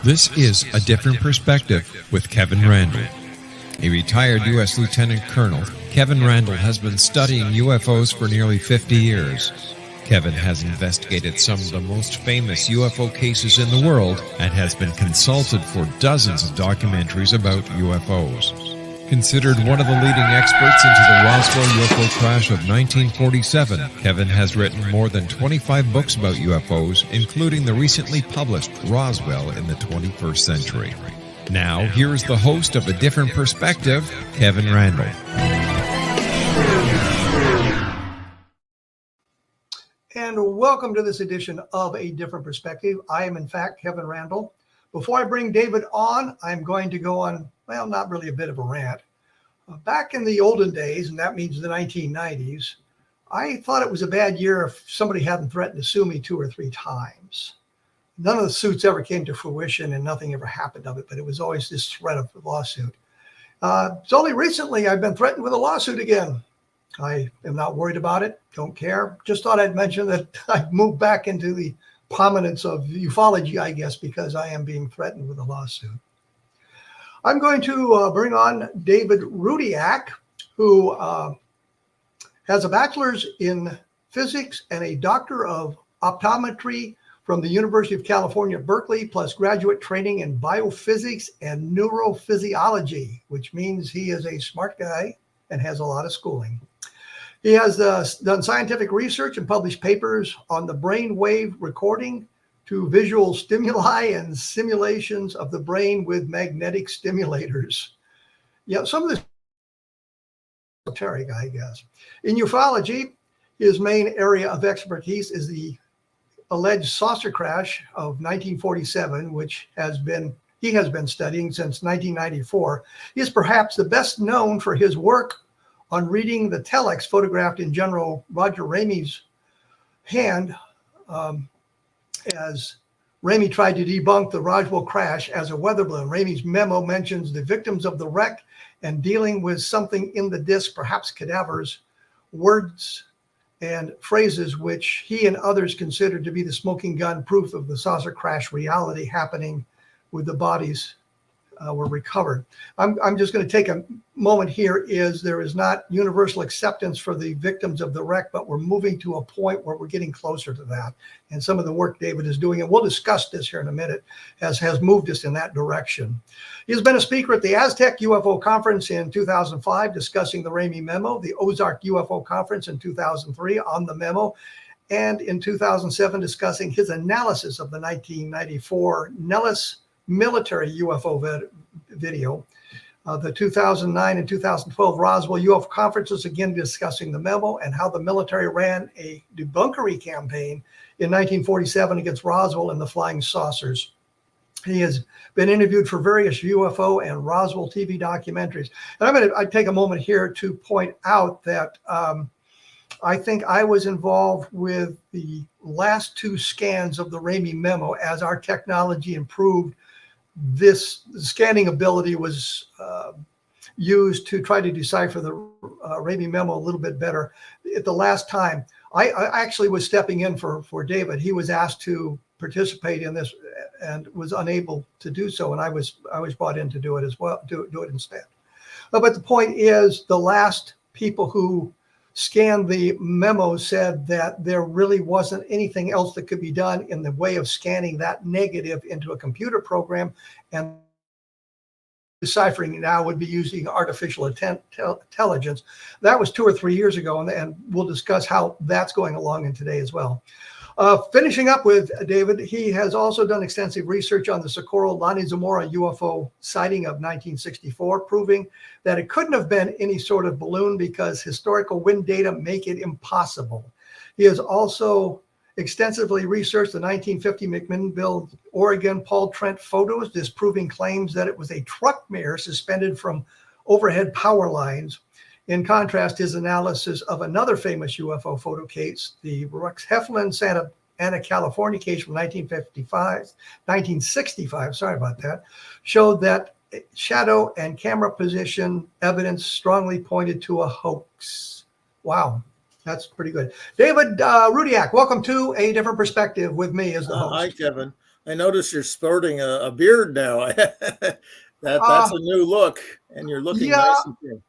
This is A Different Perspective with Kevin Randle. A retired U.S. Lieutenant Colonel, Kevin Randle has been studying UFOs for nearly 50 years. Kevin has investigated some of the most famous UFO cases in the world and has been consulted for dozens of documentaries about UFOs. Considered one of the leading experts into the Roswell UFO crash of 1947, Kevin has written more than 25 books about UFOs, including the recently published Roswell in the 21st Century. Now, here is the host of A Different Perspective, Kevin Randle. And welcome to this edition of A Different Perspective. I am, in fact, Kevin Randle. Before I bring David on, I'm going to go on, well, not really a bit of a rant. Back in the olden days, and that means the 1990s, I thought it was a bad year if somebody hadn't threatened to sue me 2 or 3 times. None of the suits ever came to fruition and nothing ever happened of it, but it was always this threat of a lawsuit. It's only recently I've been threatened with a lawsuit again. I am not worried about it, don't care. Just thought I'd mention that I've moved back into the prominence of ufology, I guess, because I am being threatened with a lawsuit. I'm going to bring on David Rudiak, who has a bachelor's in physics and a doctor of optometry from the University of California, Berkeley, plus graduate training in biophysics and neurophysiology, which means he is a smart guy and has a lot of schooling. He has done scientific research and published papers on the brain wave recording to visual stimuli and simulations of the brain with magnetic stimulators. Yeah, some of this esoteric, I guess. In ufology, his main area of expertise is the alleged saucer crash of 1947, which he has been studying since 1994. He is perhaps the best known for his work on reading the telex photographed in General Roger Ramey's hand as Ramey tried to debunk the Roswell crash as a weather balloon. Ramey's memo mentions the victims of the wreck and dealing with something in the disc, perhaps cadavers, words and phrases which he and others considered to be the smoking gun proof of the saucer crash reality happening with the bodies were recovered. I'm just going to take a moment here. There is not universal acceptance for the victims of the wreck, but we're moving to a point where we're getting closer to that. And some of the work David is doing, and we'll discuss this here in a minute, has moved us in that direction. He's been a speaker at the Aztec UFO Conference in 2005, discussing the Ramey Memo, the Ozark UFO Conference in 2003 on the memo, and in 2007 discussing his analysis of the 1994 Nellis military UFO video, the 2009 and 2012 Roswell UFO conferences, again discussing the memo and how the military ran a debunkery campaign in 1947 against Roswell and the flying saucers. He has been interviewed for various UFO and Roswell TV documentaries. And I take a moment here to point out that I think I was involved with the last 2 scans of the Ramey Memo. As our technology improved, this scanning ability was used to try to decipher the Ramey Memo a little bit better. At the last time, I actually was stepping in for David. He was asked to participate in this and was unable to do so, and I was brought in to do it as well, do it instead. But the point is, the last people who scanned the memo said that there really wasn't anything else that could be done in the way of scanning that negative into a computer program, and deciphering now would be using artificial intelligence. That was 2 or 3 years ago, and we'll discuss how that's going along in today as well. Finishing up with David, he has also done extensive research on the Socorro Lani Zamora UFO sighting of 1964, proving that it couldn't have been any sort of balloon because historical wind data make it impossible. He has also extensively researched the 1950 McMinnville, Oregon Paul Trent photos, disproving claims that it was a truck mirror suspended from overhead power lines. In contrast, his analysis of another famous UFO photo case, the Rex Heflin Santa Ana, California case from 1965, sorry about that, showed that shadow and camera position evidence strongly pointed to a hoax. Wow, that's pretty good. David Rudiak, welcome to A Different Perspective with me as the host. Hi, Kevin. I notice you're sporting a beard now. That's a new look, and you're looking Yeah, nice and thin.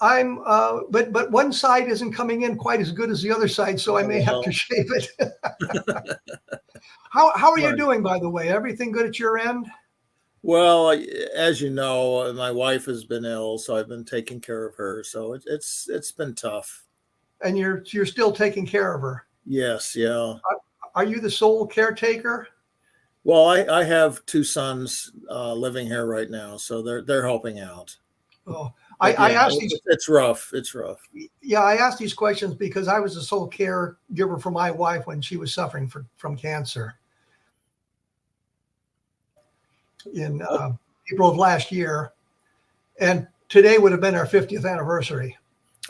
I'm, but one side isn't coming in quite as good as the other side, so I may have to shave it. How are you doing, by the way? Everything good at your end? Well, as you know, my wife has been ill, so I've been taking care of her. So it's been tough. And you're still taking care of her? Yes, yeah. Are you the sole caretaker? Well, I have two sons living here right now, so they're helping out. Oh, I asked these. It's rough. It's rough. Yeah, I asked these questions because I was the sole caregiver for my wife when she was suffering from cancer in April of last year, and today would have been our 50th anniversary.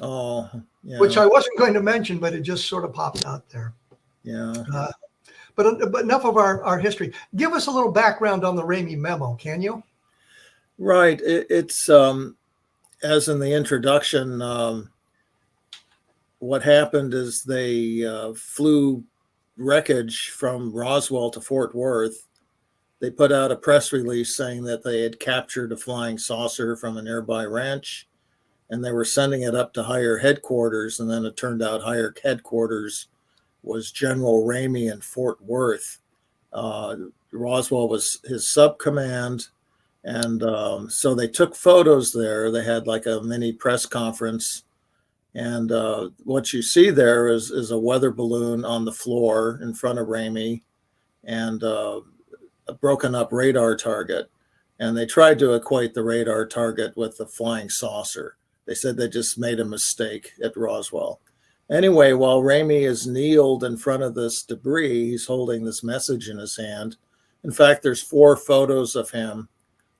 Oh, yeah. Which I wasn't going to mention, but it just sort of popped out there. Yeah. But enough of our history. Give us a little background on the Ramey Memo, can you? Right. It's as in the introduction, what happened is they flew wreckage from Roswell to Fort Worth. They put out a press release saying that they had captured a flying saucer from a nearby ranch, and they were sending it up to higher headquarters. And then it turned out higher headquarters was General Ramey in Fort Worth. Roswell was his sub-command. And so they took photos there. They had like a mini press conference. And what you see there is a weather balloon on the floor in front of Ramey and a broken up radar target. And they tried to equate the radar target with the flying saucer. They said they just made a mistake at Roswell. Anyway, while Ramey is kneeled in front of this debris, he's holding this message in his hand. In fact, there's 4 photos of him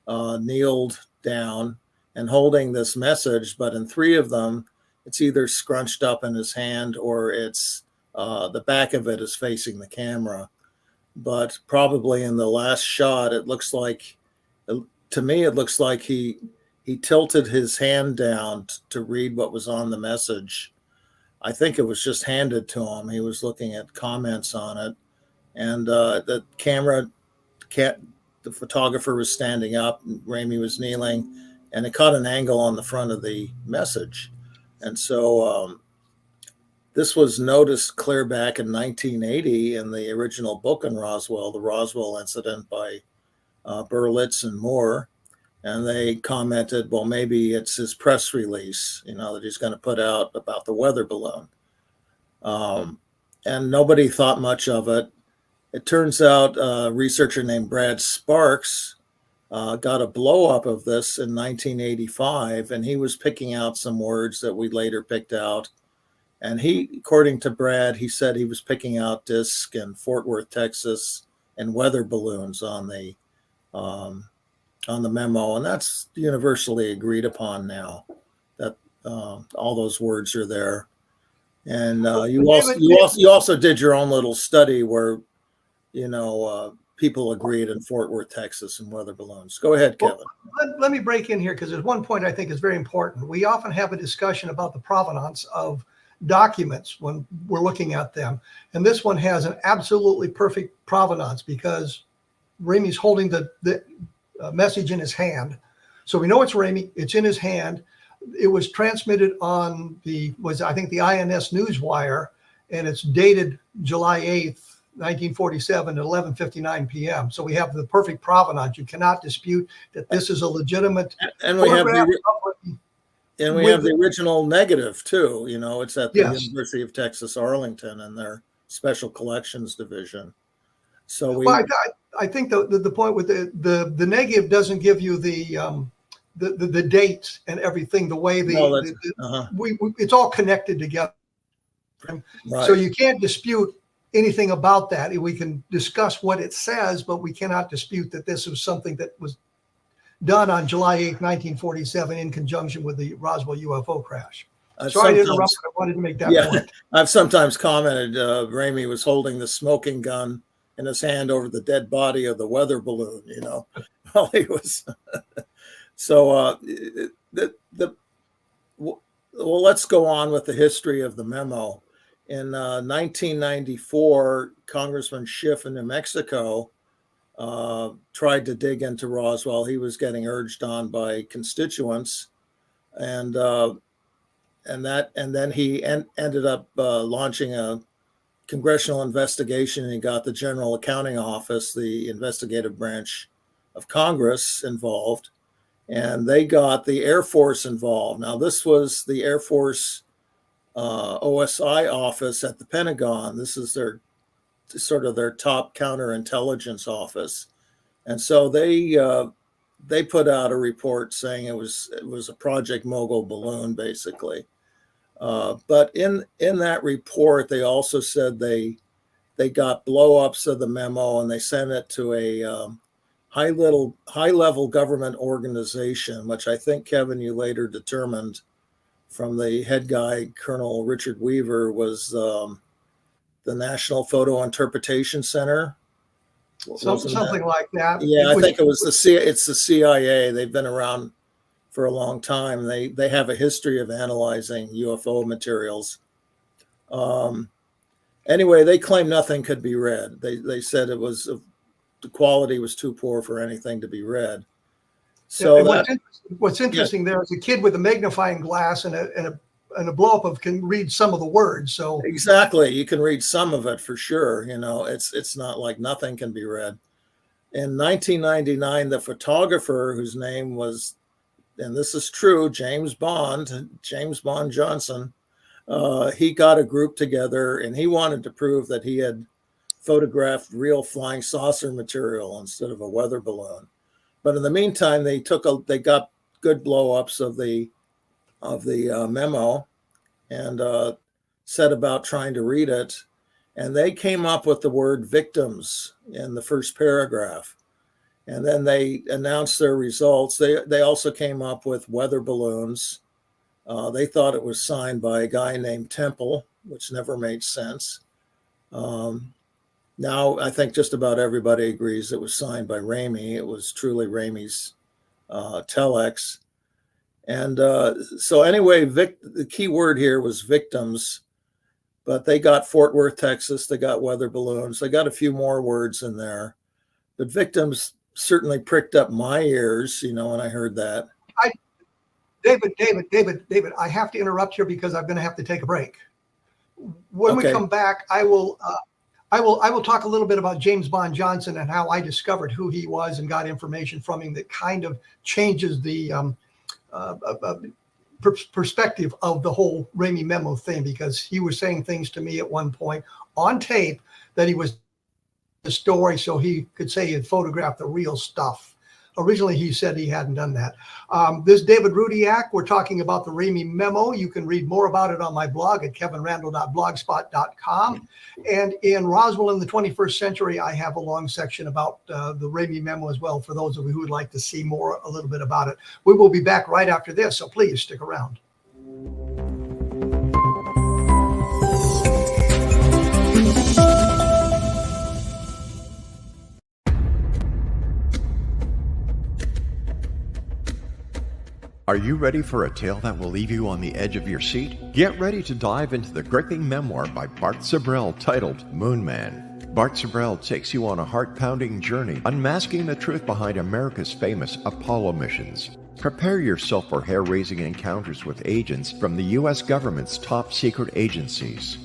kneeled down and holding this message, but in 3 of them, it's either scrunched up in his hand or it's the back of it is facing the camera. But probably in the last shot, it looks like, to me, it looks like he tilted his hand down to read what was on the message. I think it was just handed to him. He was looking at comments on it, and the photographer was standing up, and Ramey was kneeling, and it caught an angle on the front of the message. And so this was noticed clear back in 1980 in the original book on Roswell, the Roswell incident by Berlitz and Moore. And they commented, well, maybe it's his press release, that he's going to put out about the weather balloon. And nobody thought much of it. It turns out a researcher named Brad Sparks got a blow up of this in 1985, and he was picking out some words that we later picked out. And according to Brad, he said he was picking out disc and Fort Worth, Texas, and weather balloons on the memo, and that's universally agreed upon now that all those words are there. And you also did your own little study where people agreed in Fort Worth, Texas, and weather balloons. Go ahead, Kevin. Well, let me break in here because there's one point I think is very important. We often have a discussion about the provenance of documents when we're looking at them, and this one has an absolutely perfect provenance because Ramey's holding the message in his hand. So we know it's Ramey, it's in his hand. It was transmitted on the INS Newswire, and it's dated July 8th, 1947 at 11:59 p.m. So we have the perfect provenance. You cannot dispute that this is a legitimate and we have the original negative too. It's at the University of Texas Arlington in their special collections division. So I think the point with the negative doesn't give you the dates and everything. The way it's all connected together, right. So you can't dispute anything about that. We can discuss what it says, but we cannot dispute that this was something that was done on July 8th, 1947, in conjunction with the Roswell UFO crash. Sorry to interrupt. I wanted to make that point. I've sometimes commented Ramey was holding the smoking gun in his hand over the dead body of the weather balloon, while he was. So well, let's go on with the history of the memo. In 1994, Congressman Schiff in New Mexico tried to dig into Roswell. He was getting urged on by constituents, and then he ended up launching a congressional investigation, and he got the General Accounting Office, the investigative branch of Congress, involved, and they got the Air Force involved. Now, this was the Air Force OSI office at the Pentagon. This is their top counterintelligence office, and so they put out a report saying it was a Project Mogul balloon, basically. But in that report, they also said they got blow-ups of the memo, and they sent it to a high-level government organization, which I think, Kevin, you later determined from the head guy, Colonel Richard Weaver, was the National Photo Interpretation Center. Something like that. Yeah, I think it was it's the CIA. They've been around for a long time. They have a history of analyzing UFO materials. Anyway, they claim nothing could be read. They said the quality was too poor for anything to be read. So what's interesting there is a kid with a magnifying glass and a blow up can read some of the words. So exactly, you can read some of it for sure. It's not like nothing can be read. In 1999, the photographer whose name was, and this is true, James Bond Johnson, he got a group together, and he wanted to prove that he had photographed real flying saucer material instead of a weather balloon. But in the meantime, they got good blow-ups of the memo, and set about trying to read it. And they came up with the word victims in the first paragraph. And then they announced their results. They also came up with weather balloons. They thought it was signed by a guy named Temple, which never made sense. Now, I think just about everybody agrees it was signed by Ramey. It was truly Ramey's telex. And so anyway, the key word here was victims, but they got Fort Worth, Texas. They got weather balloons. They got a few more words in there, but victims certainly pricked up my ears, when I heard that. David, I have to interrupt here because I'm going to have to take a break. When we come back, I will talk a little bit about James Bond Johnson and how I discovered who he was and got information from him that kind of changes the perspective of the whole Ramey Memo thing, because he was saying things to me at one point on tape that he was the story so he could say he had photographed the real stuff. Originally, he said he hadn't done that. This is David Rudiak. We're talking about the Ramey Memo. You can read more about it on my blog at kevinrandle.blogspot.com. And in Roswell in the 21st Century, I have a long section about the Ramey Memo as well, for those of you who would like to see a little bit about it. We will be back right after this, so please stick around. Are you ready for a tale that will leave you on the edge of your seat? Get ready to dive into the gripping memoir by Bart Sibrel titled Moon Man. Bart Sibrel takes you on a heart-pounding journey, unmasking the truth behind America's famous Apollo missions. Prepare yourself for hair-raising encounters with agents from the U.S. government's top secret agencies.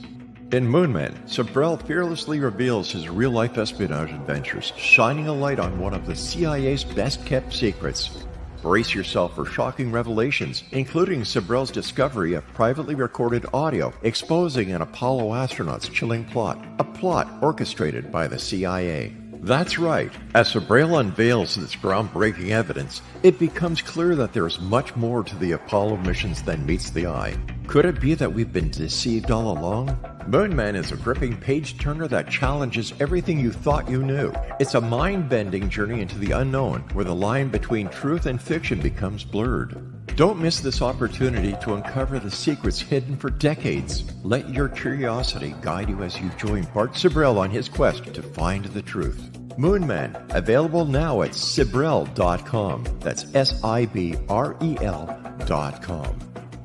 In Moon Man, Sibrel fearlessly reveals his real-life espionage adventures, shining a light on one of the CIA's best-kept secrets. Brace yourself for shocking revelations, including Sibrel's discovery of privately recorded audio exposing an Apollo astronaut's chilling plot, a plot orchestrated by the CIA. That's right. As Sibrel unveils this groundbreaking evidence, it becomes clear that there is much more to the Apollo missions than meets the eye. Could it be that we've been deceived all along? Moon Man is a gripping page-turner that challenges everything you thought you knew. It's a mind-bending journey into the unknown, where the line between truth and fiction becomes blurred. Don't miss this opportunity to uncover the secrets hidden for decades. Let your curiosity guide you as you join Bart Sibrel on his quest to find the truth. Moon Man, available now at Sibrel.com. That's Sibrel.com.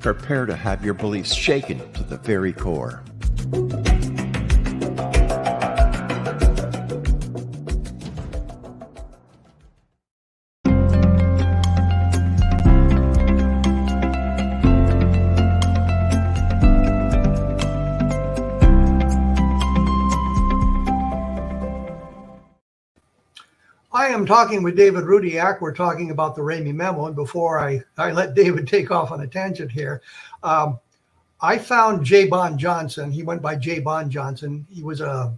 Prepare to have your beliefs shaken to the very core. am talking with David Rudiak. We're talking about the Ramey Memo. And before I let David take off on a tangent here, I found J. Bond Johnson. He went by J. Bond Johnson. He was a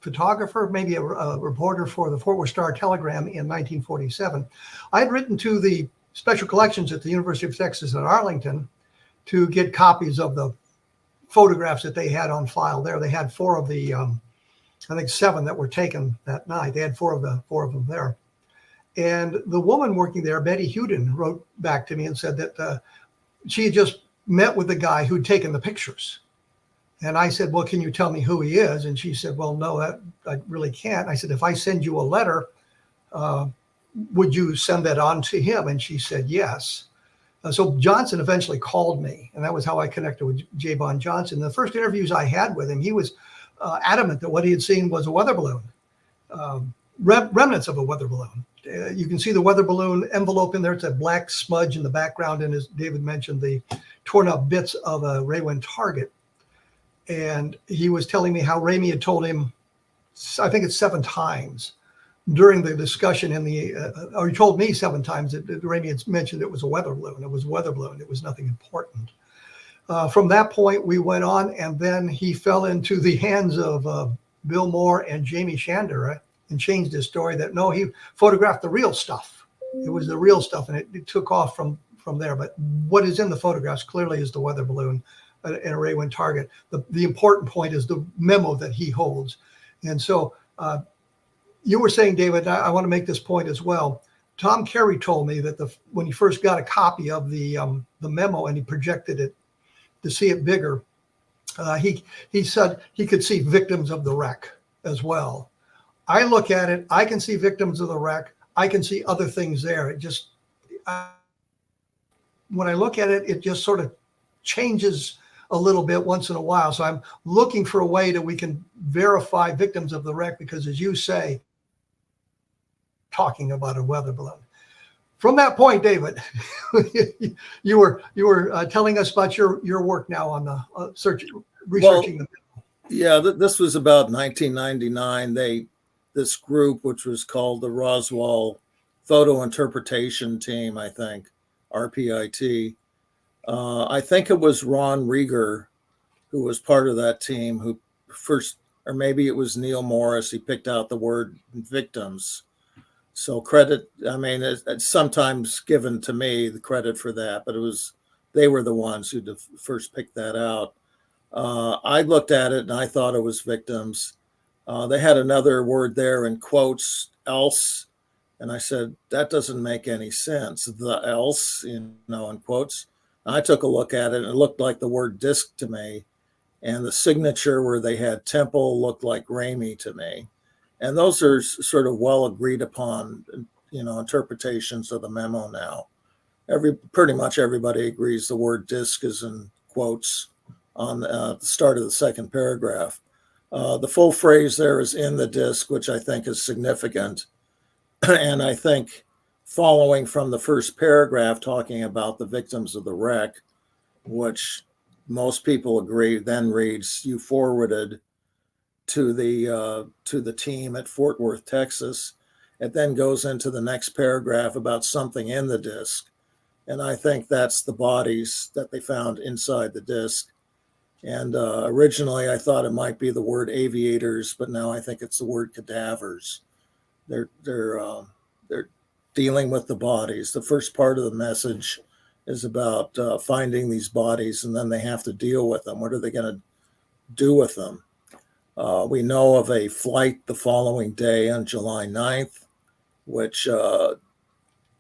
photographer, maybe a reporter for the Fort Worth Star-Telegram in 1947. I had written to the special collections at the University of Texas at Arlington to get copies of the photographs that they had on file there. They had 4 of the, I think 7 that were taken that night. They had 4 of them there. And the woman working there, Betty Huden, wrote back to me and said that she had just met with the guy who'd taken the pictures. And I said, well, can you tell me who he is? And she said, well, no, that I really can't. I said, if I send you a letter, would you send that on to him? And she said, yes. So Johnson eventually called me, and that was how I connected with J. Bond Johnson. The first interviews I had with him, he was adamant that what he had seen was a weather balloon, remnants of a weather balloon. You can see the weather balloon envelope in there. It's a black smudge in the background, and as David mentioned, the torn up bits of a Ray-Wen target. And he was telling me how Ramey had told him, I think it's 7 times during the discussion or he told me 7 times that Ramey had mentioned it was a weather balloon. It was a weather balloon. It was nothing important. From that point, we went on, and then he fell into the hands of Bill Moore and Jamie Shandera and changed his story that, no, he photographed the real stuff. It was the real stuff, and it took off from there. But what is in the photographs clearly is the weather balloon and a Ray-Wen target. The important point is the memo that he holds. And so you were saying, David, I want to make this point as well. Tom Carey told me that when he first got a copy of the memo and he projected it to see it bigger, he said he could see victims of the wreck as well. I look at it, I can see victims of the wreck. I can see other things there. It just, when I look at it, it just sort of changes a little bit once in a while. So I'm looking for a way that we can verify victims of the wreck, because as you say, talking about a weather balloon. From that point, David, you were telling us about your work now on the researching the. Yeah, this was about 1999. This group, which was called the Roswell Photo Interpretation Team, I think, RPIT. I think it was Ron Rieger who was part of that team who first, or maybe it was Neil Morris, he picked out the word victims. So credit, I mean, it's sometimes given to me the credit for that, but they were the ones who first picked that out. I looked at it and I thought it was victims. They had another word there in quotes, else. And I said, that doesn't make any sense. The else, in quotes. I took a look at it and it looked like the word disc to me. And the signature where they had temple looked like Ramey to me. And those are sort of well agreed upon, interpretations of the memo now. Pretty much everybody agrees the word disc is in quotes on the start of the second paragraph. The full phrase there is in the disc, which I think is significant. And I think following from the first paragraph talking about the victims of the wreck, which most people agree then reads, you forwarded to the team at Fort Worth, Texas. It then goes into the next paragraph about something in the disc. And I think that's the bodies that they found inside the disc. And originally I thought it might be the word aviators, but now I think it's the word cadavers. They're dealing with the bodies. The first part of the message is about finding these bodies, and then they have to deal with them. What are they going to do with them? We know of a flight the following day on July 9th, which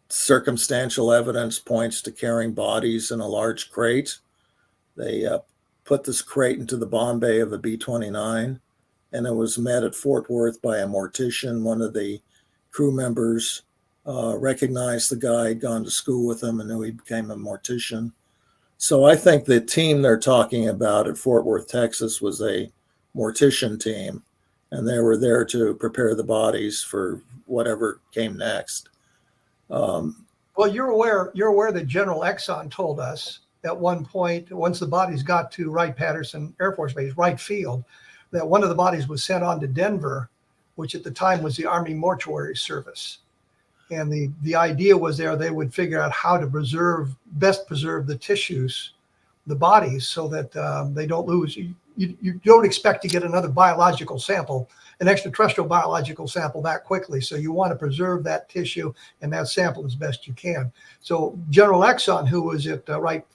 circumstantial evidence points to carrying bodies in a large crate. They put this crate into the bomb bay of a B-29, and it was met at Fort Worth by a mortician. One of the crew members recognized the guy, had gone to school with him and knew he became a mortician. So I think the team they're talking about at Fort Worth, Texas was a mortician team, and they were there to prepare the bodies for whatever came next. Well, you're aware that General Exxon told us at one point, once the bodies got to Wright-Patterson Air Force Base, Wright Field, that one of the bodies was sent on to Denver which at the time was the Army Mortuary Service. And the idea was they would figure out how to best preserve the tissues, the bodies, so that they don't lose. You don't expect to get another biological sample, an extraterrestrial biological sample that quickly. So you want to preserve that tissue and that sample as best you can. So General Exxon, who was at Wright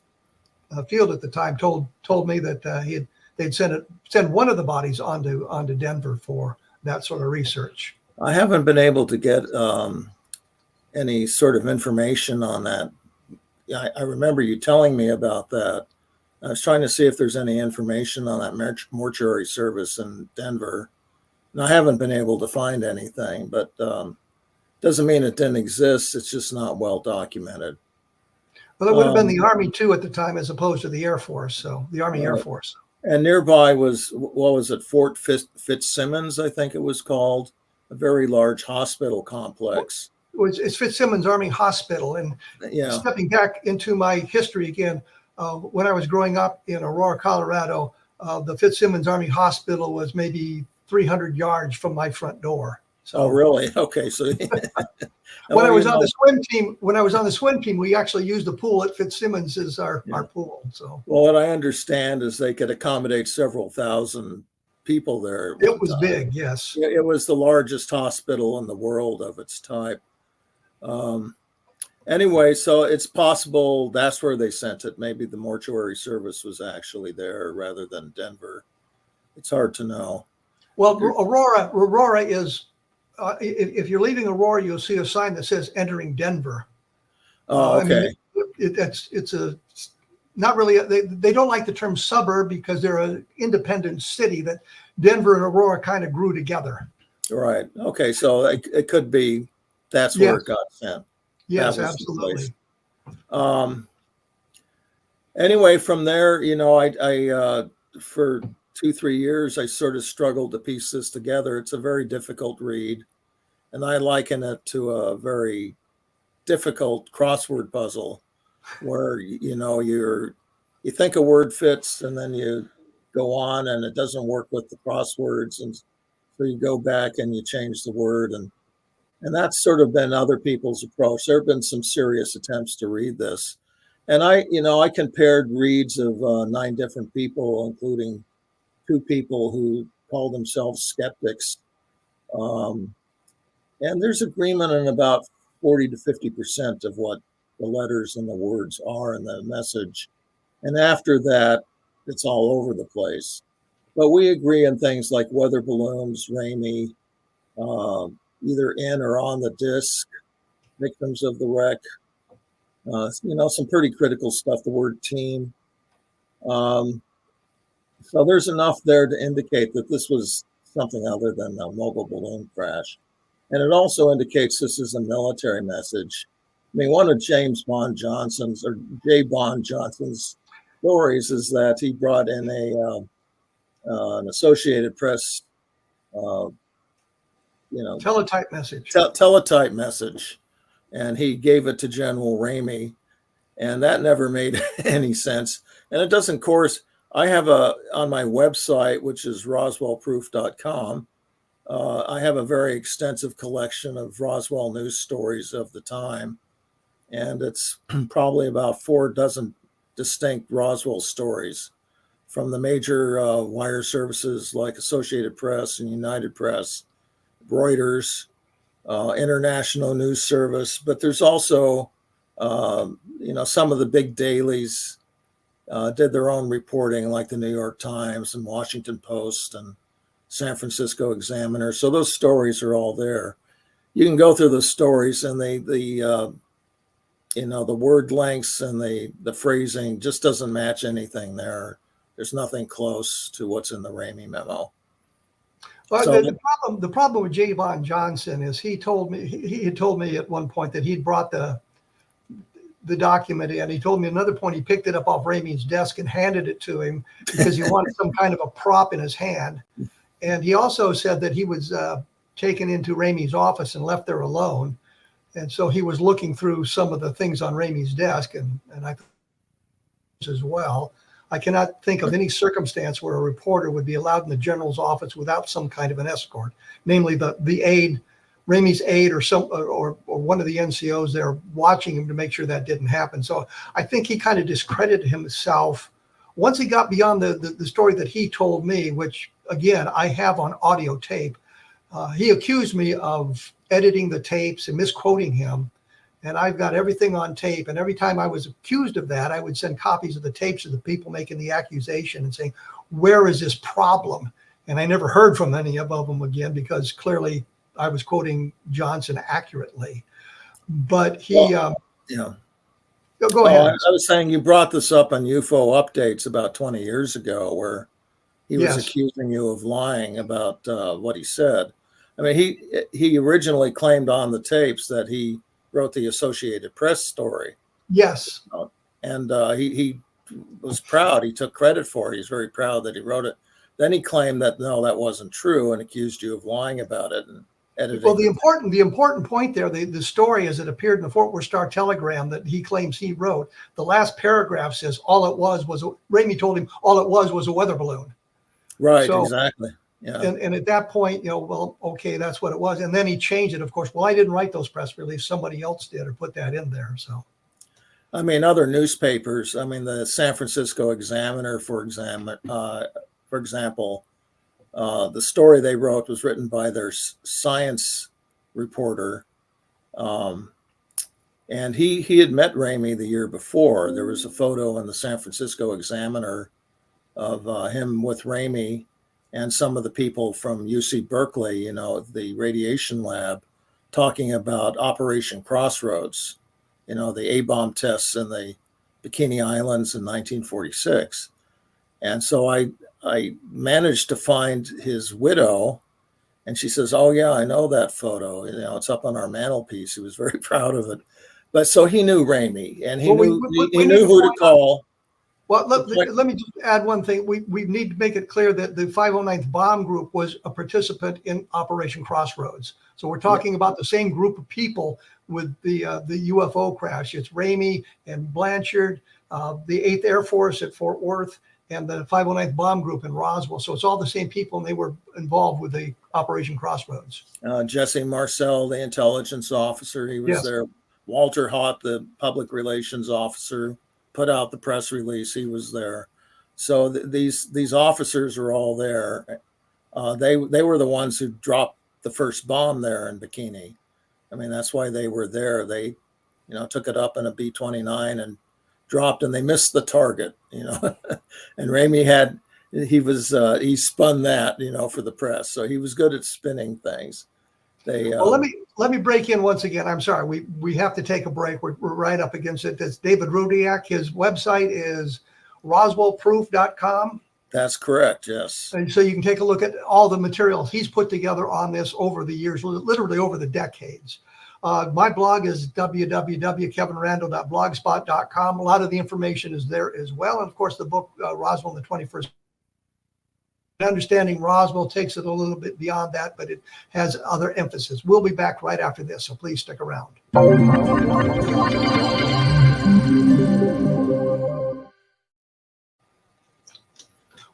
Field at the time, told me that they'd send one of the bodies onto Denver for that sort of research. I haven't been able to get any sort of information on that. I remember you telling me about that. I was trying to see if there's any information on that mortuary service in Denver. And I haven't been able to find anything, but doesn't mean it didn't exist. It's just not well documented. Well, it would have been the Army too at the time, as opposed to the Air Force. So the Army Air Force. And nearby was, what was it, Fort Fitzsimmons, I think it was called, a very large hospital complex. It's Fitzsimmons Army Hospital. And stepping back into my history again, when I was growing up in Aurora, Colorado, the Fitzsimmons Army Hospital was maybe 300 yards from my front door. So, oh, really? Okay. So when I was on the swim team, we actually used the pool at Fitzsimmons as our pool. So, well, what I understand is they could accommodate several thousand people there. It was big, yes. It was the largest hospital in the world of its type. Anyway, so it's possible that's where they sent it. Maybe the mortuary service was actually there rather than Denver. It's hard to know. Well, Aurora is, if you're leaving Aurora, you'll see a sign that says entering Denver. Oh, okay. It's not really, they don't like the term suburb because they're an independent city, that Denver and Aurora kind of grew together. Right. Okay. So it could be that's where it got sent. Yes, absolutely. Anyway, from there, I for 2-3 years, I sort of struggled to piece this together. It's a very difficult read, and I liken it to a very difficult crossword puzzle where, you think a word fits and then you go on and it doesn't work with the crosswords. And so you go back and you change the word. And that's sort of been other people's approach. There have been some serious attempts to read this. And I compared reads of 9 different people, including 2 people who call themselves skeptics. And there's agreement on about 40 to 50% of what the letters and the words are in the message. And after that, it's all over the place. But we agree on things like weather balloons, Ramey, either in or on the disc, victims of the wreck, some pretty critical stuff, the word team. So there's enough there to indicate that this was something other than a mobile balloon crash. And it also indicates this is a military message. I mean, one of J. Bond Johnson's stories is that he brought in an Associated Press, teletype message. Teletype message. And he gave it to General Ramey, and that never made any sense. And it doesn't, of course, I have on my website, which is roswellproof.com, I have a very extensive collection of Roswell news stories of the time. And it's probably about 4 dozen distinct Roswell stories from the major wire services like Associated Press and United Press, Reuters, International News Service. But there's also, some of the big dailies did their own reporting, like the New York Times and Washington Post and San Francisco Examiner. So those stories are all there. You can go through the stories, and the word lengths and the phrasing just doesn't match anything there. There's nothing close to what's in the Ramey Memo. Well, so the problem with J. Bond Johnson is he had told me at one point that he'd brought the document in. He told me another point he picked it up off Ramey's desk and handed it to him because he wanted some kind of a prop in his hand. And he also said that he was taken into Ramey's office and left there alone. And so he was looking through some of the things on Ramey's desk, and I thought as well. I cannot think of any circumstance where a reporter would be allowed in the general's office without some kind of an escort, namely the aide, Ramey's aide, or one of the NCOs there watching him to make sure that didn't happen. So I think he kind of discredited himself once he got beyond the story that he told me, which again I have on audio tape. He accused me of editing the tapes and misquoting him. And I've got everything on tape. And every time I was accused of that, I would send copies of the tapes to the people making the accusation and saying, where is this problem? And I never heard from any of them again, because clearly I was quoting Johnson accurately. But he, go ahead. I was saying you brought this up on UFO updates about 20 years ago, where he was accusing you of lying about what he said. I mean, he originally claimed on the tapes that he wrote the Associated Press story. Yes. And he was proud. He took credit for it. He's very proud that he wrote it. Then he claimed that, no, that wasn't true, and accused you of lying about it and editing. Well, the important point there, the story as it appeared in the Fort Worth Star Telegram that he claims he wrote, the last paragraph says all it was Ramey told him all it was a weather balloon. Right, so, exactly. Yeah. And at that point, well, okay, that's what it was. And then he changed it, of course. Well, I didn't write those press releases. Somebody else did or put that in there. So, I mean, other newspapers, I mean, the San Francisco Examiner, for example, the story they wrote was written by their science reporter. And he had met Ramey the year before. There was a photo in the San Francisco Examiner of him with Ramey and some of the people from UC Berkeley, the radiation lab, talking about Operation Crossroads, the A-bomb tests in the Bikini Islands in 1946. And so I managed to find his widow, and she says, oh, yeah, I know that photo. It's up on our mantelpiece. He was very proud of it. But so he knew Ramey, and he knew who to call. Well, let me just add one thing. We need to make it clear that the 509th Bomb Group was a participant in Operation Crossroads. So we're talking about the same group of people with the UFO crash. It's Ramey and Blanchard, the 8th Air Force at Fort Worth, and the 509th Bomb Group in Roswell. So it's all the same people, and they were involved with the Operation Crossroads. Jesse Marcel, the intelligence officer, he was there. Walter Haught, the public relations officer, put out the press release. He was there. So these officers are all there. They were the ones who dropped the first bomb there in Bikini. I mean, that's why they were there. They, took it up in a B-29 and dropped, and they missed the target, and Ramey he spun that, for the press. So he was good at spinning things. Well, let me break in once again. I'm sorry. We have to take a break. We're right up against it. That's David Rudiak. His website is roswellproof.com. That's correct. Yes. And so you can take a look at all the materials he's put together on this over the years, literally over the decades. My blog is www.kevinrandle.blogspot.com. A lot of the information is there as well. And of course, the book, Roswell in the 21st. Understanding Roswell takes it a little bit beyond that, but it has other emphasis. We'll be back right after this, so please stick around.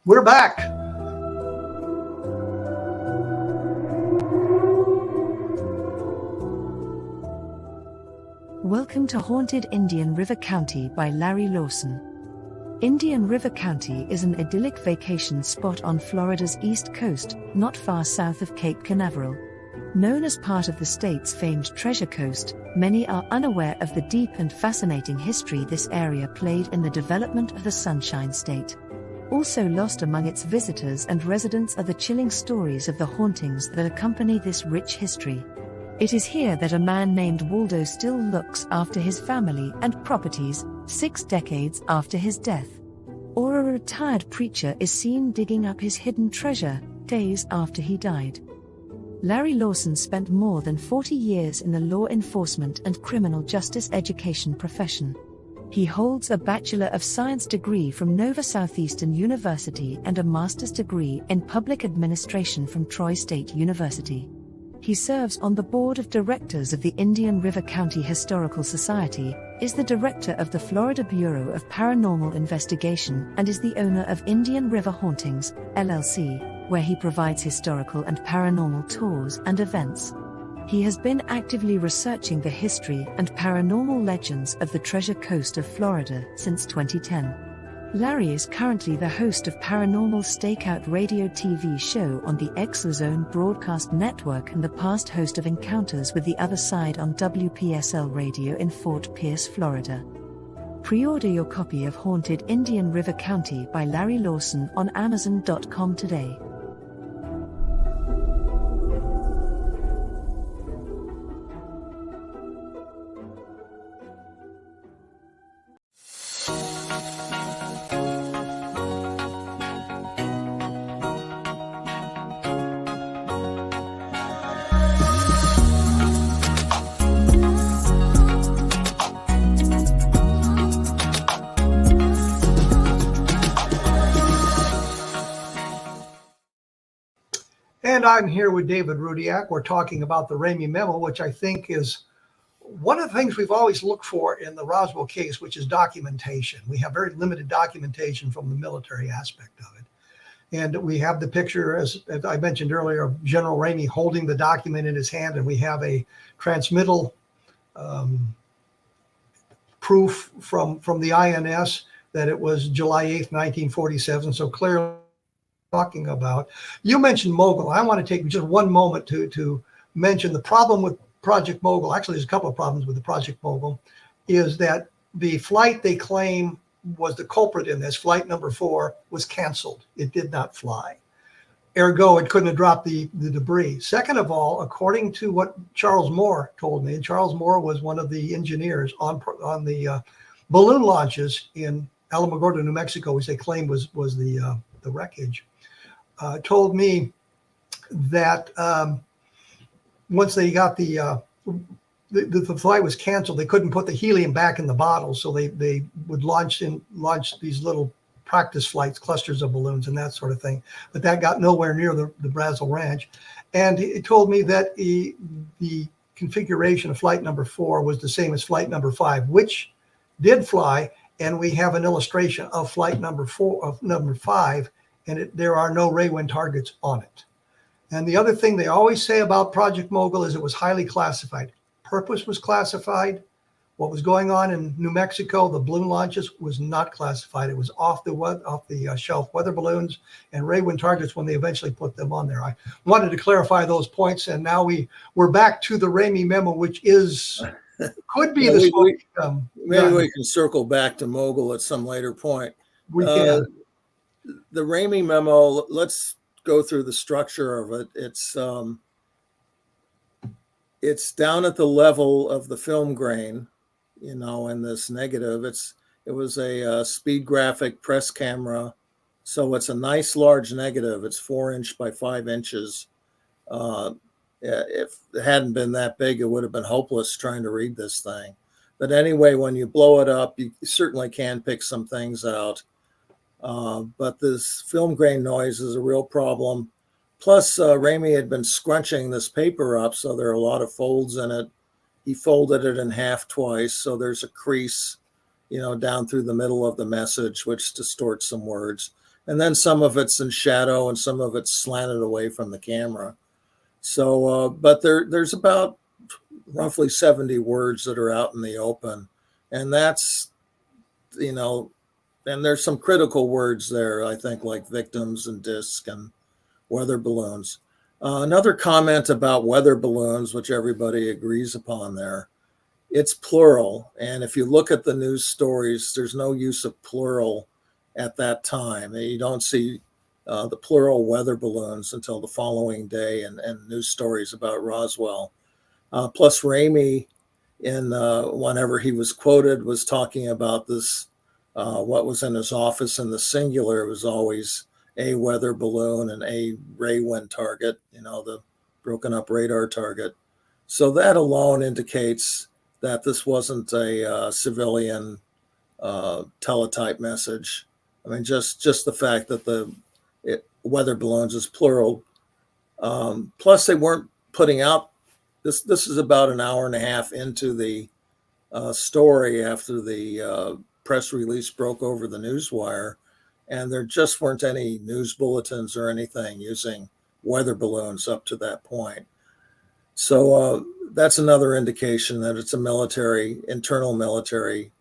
We're back. Welcome to Haunted Indian River County by Larry Lawson. Indian River County is an idyllic vacation spot on Florida's east coast, not far south of Cape Canaveral. Known as part of the state's famed Treasure Coast, many are unaware of the deep and fascinating history this area played in the development of the Sunshine State. Also lost among its visitors and residents are the chilling stories of the hauntings that accompany this rich history. It is here that a man named Waldo still looks after his family and properties, 6 decades after his death. Or a retired preacher is seen digging up his hidden treasure, days after he died. Larry Lawson spent more than 40 years in the law enforcement and criminal justice education profession. He holds a Bachelor of Science degree from Nova Southeastern University and a master's degree in public administration from Troy State University. He serves on the board of directors of the Indian River County Historical Society, is the director of the Florida Bureau of Paranormal Investigation, and is the owner of Indian River Hauntings, LLC, where he provides historical and paranormal tours and events. He has been actively researching the history and paranormal legends of the Treasure Coast of Florida since 2010. Larry is currently the host of Paranormal Stakeout radio TV show on the Exozone Broadcast Network and the past host of Encounters with the Other Side on WPSL Radio in Fort Pierce, Florida. Pre-order your copy of Haunted Indian River County by Larry Lawson on Amazon.com today. And I'm here with David Rudiak. We're talking about the Ramey Memo, which I think is one of the things we've always looked for in the Roswell case, which is documentation. We have very limited documentation from the military aspect of it. And we have the picture, as I mentioned earlier, of General Ramey holding the document in his hand, and we have a transmittal proof from the INS that it was July 8th, 1947. So clearly talking about. You mentioned Mogul. I want to take just one moment to mention the problem with Project Mogul. Actually, there's a couple of problems with the Project Mogul, is that the flight they claim was the culprit in this, flight number 4, was canceled. It did not fly. Ergo, it couldn't have dropped the debris. Second of all, according to what Charles Moore told me, and Charles Moore was one of the engineers on the balloon launches in Alamogordo, New Mexico, which they claimed was the wreckage, told me that once they got the flight was canceled, they couldn't put the helium back in the bottle, so they would launch these little practice flights, clusters of balloons and that sort of thing. But that got nowhere near the Brazil Ranch. And he told me that the configuration of flight number 4 was the same as flight number 5, which did fly. And we have an illustration of flight number 5, and there are no ray wind targets on it. And the other thing they always say about Project Mogul is it was highly classified. Purpose was classified. What was going on in New Mexico, the balloon launches, was not classified. It was off the shelf weather balloons and ray wind targets when they eventually put them on there. I wanted to clarify those points, and now we're back to the Ramey Memo, which could be maybe we can circle back to Mogul at some later point. We can. The Ramey Memo, let's go through the structure of it. It's down at the level of the film grain, in this negative. It was a speed graphic press camera, so it's a nice large negative. It's 4 inch by 5 inches. If it hadn't been that big, it would have been hopeless trying to read this thing. But anyway, when you blow it up, you certainly can pick some things out. But this film grain noise is a real problem. Plus, Ramey had been scrunching this paper up, so there are a lot of folds in it. He folded it in half twice, so there's a crease, down through the middle of the message, which distorts some words. And then some of it's in shadow and some of it's slanted away from the camera. So, but there's about roughly 70 words that are out in the open. And that's, and there's some critical words there, I think, like victims and disc and weather balloons. Another comment about weather balloons, which everybody agrees upon there, it's plural. And if you look at the news stories, there's no use of plural at that time. You don't see the plural weather balloons until the following day and news stories about Roswell. Plus Ramey, whenever he was quoted, was talking about this, what was in his office in the singular. It was always a weather balloon and a ray wind target, the broken up radar target. So that alone indicates that this wasn't a civilian teletype message. I mean, just the fact that weather balloons is plural. Plus, they weren't putting out this. This is about an hour and a half into the story after the press release broke over the newswire, and there just weren't any news bulletins or anything using weather balloons up to that point. So that's another indication that it's a internal military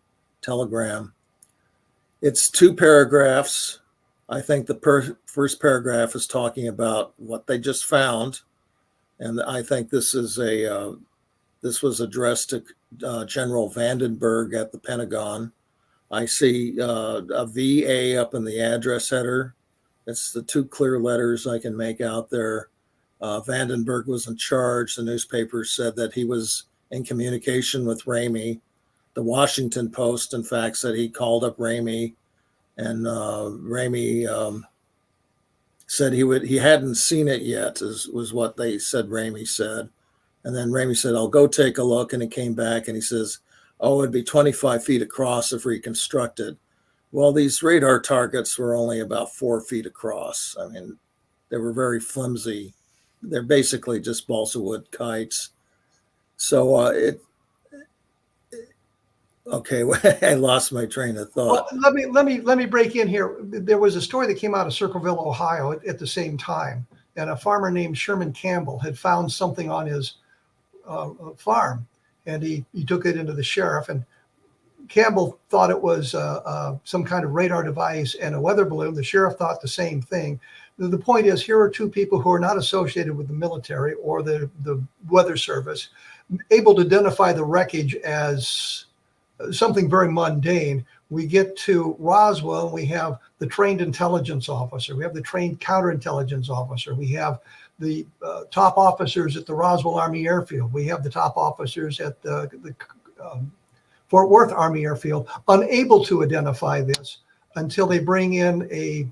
telegram. It's 2 paragraphs. I think the first paragraph is talking about what they just found, and I think this was addressed to General Vandenberg at the Pentagon. I see a VA up in the address header. It's the 2 clear letters I can make out there. Vandenberg was in charge. The newspaper said that he was in communication with Ramey. The Washington Post, in fact, said he called up Ramey, and Ramey said he hadn't seen it yet, was what they said Ramey said. And then Ramey said, I'll go take a look. And he came back and he says, oh, it'd be 25 feet across if reconstructed. Well, these radar targets were only about 4 feet across. I mean, they were very flimsy. They're basically just balsa wood kites. So okay, I lost my train of thought. Well, let me break in here. There was a story that came out of Circleville, Ohio at the same time, and a farmer named Sherman Campbell had found something on his farm, and he took it into the sheriff, and Campbell thought it was some kind of radar device and a weather balloon. The sheriff thought the same thing. The point is, here are 2 people who are not associated with the military or the weather service, able to identify the wreckage as something very mundane. We get to Roswell, and we have the trained intelligence officer. We have the trained counterintelligence officer. We have the top officers at the Roswell Army Airfield. We have the top officers at the Fort Worth Army Airfield, unable to identify this until they bring in a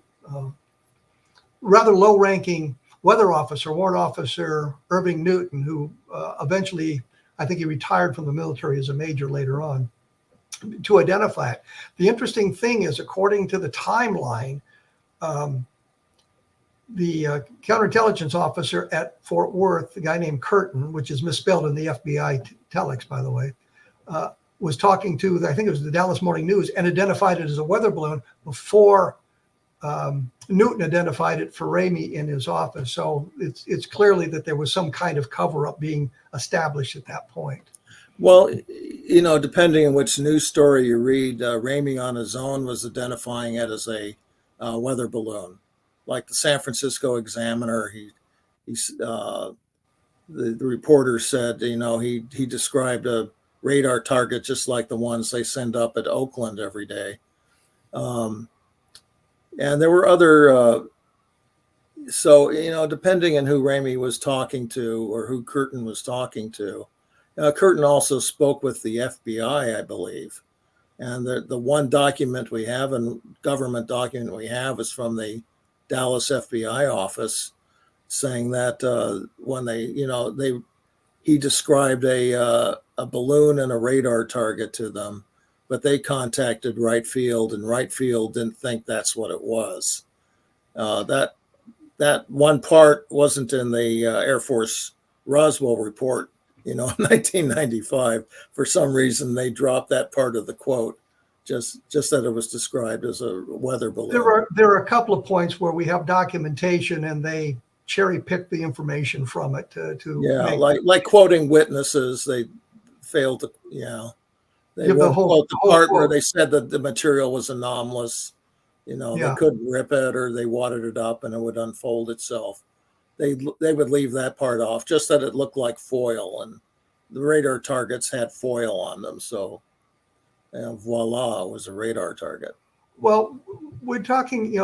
rather low-ranking weather officer, Warrant Officer Irving Newton, who eventually, I think he retired from the military as a major later on, to identify it. The interesting thing is, according to the timeline, the counterintelligence officer at Fort Worth, the guy named Curtin, which is misspelled in the FBI telex, by the way, was talking to, I think it was the Dallas Morning News, and identified it as a weather balloon before Newton identified it for Ramey in his office. So it's clearly that there was some kind of cover-up being established at that point. Well, depending on which news story you read, Ramey on his own was identifying it as a weather balloon. Like the San Francisco Examiner, the reporter said, he described a radar target just like the ones they send up at Oakland every day. And there were other, depending on who Ramey was talking to or who Curtin was talking to. Curtin also spoke with the FBI, I believe. And the one document we have, and government document we have, is from the Dallas FBI office, saying that when he described a balloon and a radar target to them, but they contacted Wright Field, and Wright Field didn't think that's what it was. That one part wasn't in the Air Force Roswell report, in 1995. For some reason, they dropped that part of the quote, just that it was described as a weather balloon. There are a couple of points where we have documentation, and they cherry pick the information from it like quoting witnesses. They failed to, they won't quote the part where they said that the material was anomalous. They couldn't rip it, or they wadded it up and it would unfold itself. They would leave that part off, just that it looked like foil, and the radar targets had foil on them. So, voila, it was a radar target. Well, we're talking,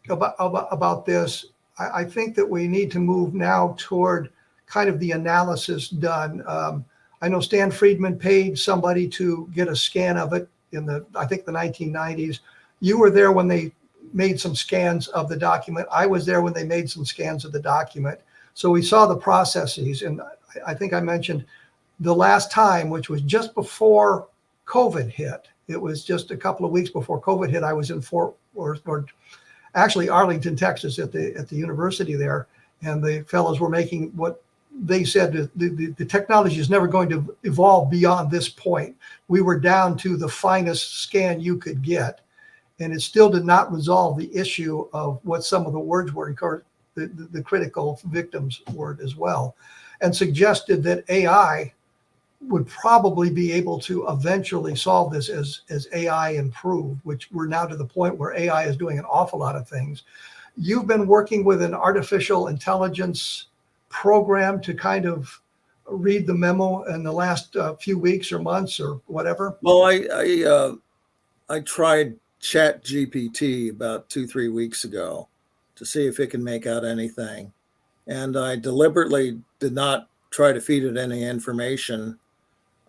about this. I think that we need to move now toward kind of the analysis done. I know Stan Friedman paid somebody to get a scan of it in the 1990s. You were there when they made some scans of the document. I was there when they made some scans of the document. So we saw the processes. And I think I mentioned the last time, which was just before COVID hit. It was just a couple of weeks before COVID hit. I was in Fort Worth, or actually Arlington, Texas, at the university there. and the fellows were making what they said the technology is never going to evolve beyond this point. We were down to the finest scan you could get, and it still did not resolve the issue of what some of the words were, the critical victims word as well, and suggested that AI would probably be able to eventually solve this as AI improved, which we're now to the point where AI is doing an awful lot of things. You've been working with an artificial intelligence program to kind of read the memo in the last few weeks or months or whatever. Well, I tried Chat GPT about 2-3 weeks ago to see if it can make out anything, and I deliberately did not try to feed it any information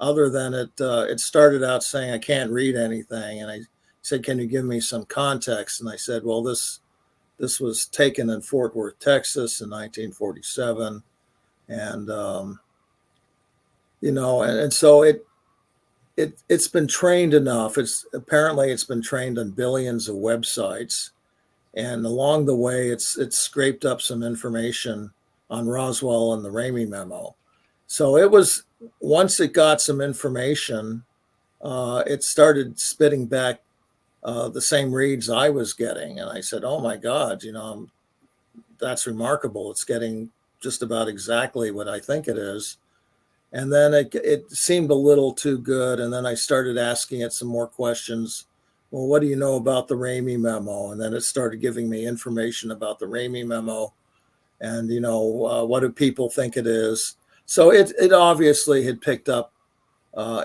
other than it started out saying I can't read anything, and I said, can you give me some context? And I said, well, this was taken in Fort Worth, Texas in 1947, and and so it's been trained enough. It's been trained on billions of websites, and along the way it's scraped up some information on Roswell and the Ramey Memo. So it was, once it got some information, it started spitting back the same reads I was getting. And I said, oh my God, that's remarkable. It's getting just about exactly what I think it is. And then it seemed a little too good. And then I started asking it some more questions. Well, what do you know about the Ramey Memo? And then it started giving me information about the Ramey Memo. And, what do people think it is? So it obviously had picked up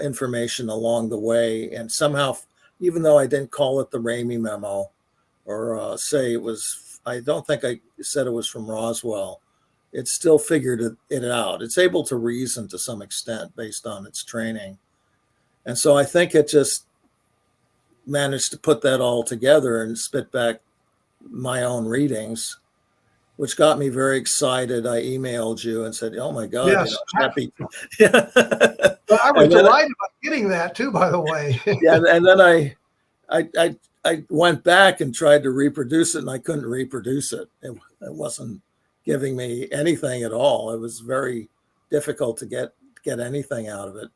information along the way. And somehow, even though I didn't call it the Ramey Memo or say it was, I don't think I said it was from Roswell, it still figured it out. It's able to reason to some extent based on its training. And so I think it just managed to put that all together and spit back my own readings, which got me very excited. I emailed you and said, oh my God, yes, happy. But I was delighted about getting that too, by the way. Yeah, and then I went back and tried to reproduce it, and I couldn't reproduce it. It wasn't giving me anything at all. It was very difficult to get anything out of it.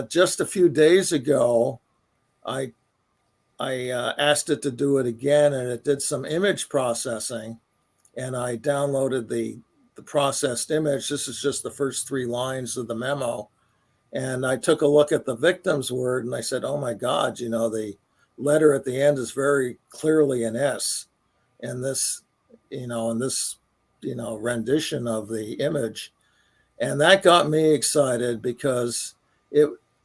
Just a few days ago, I asked it to do it again, and it did some image processing. And I downloaded the processed image. This is just the first 3 lines of the memo. And I took a look at the victim's word, and I said, oh my God, the letter at the end is very clearly an S. And this, rendition of the image. And that got me excited because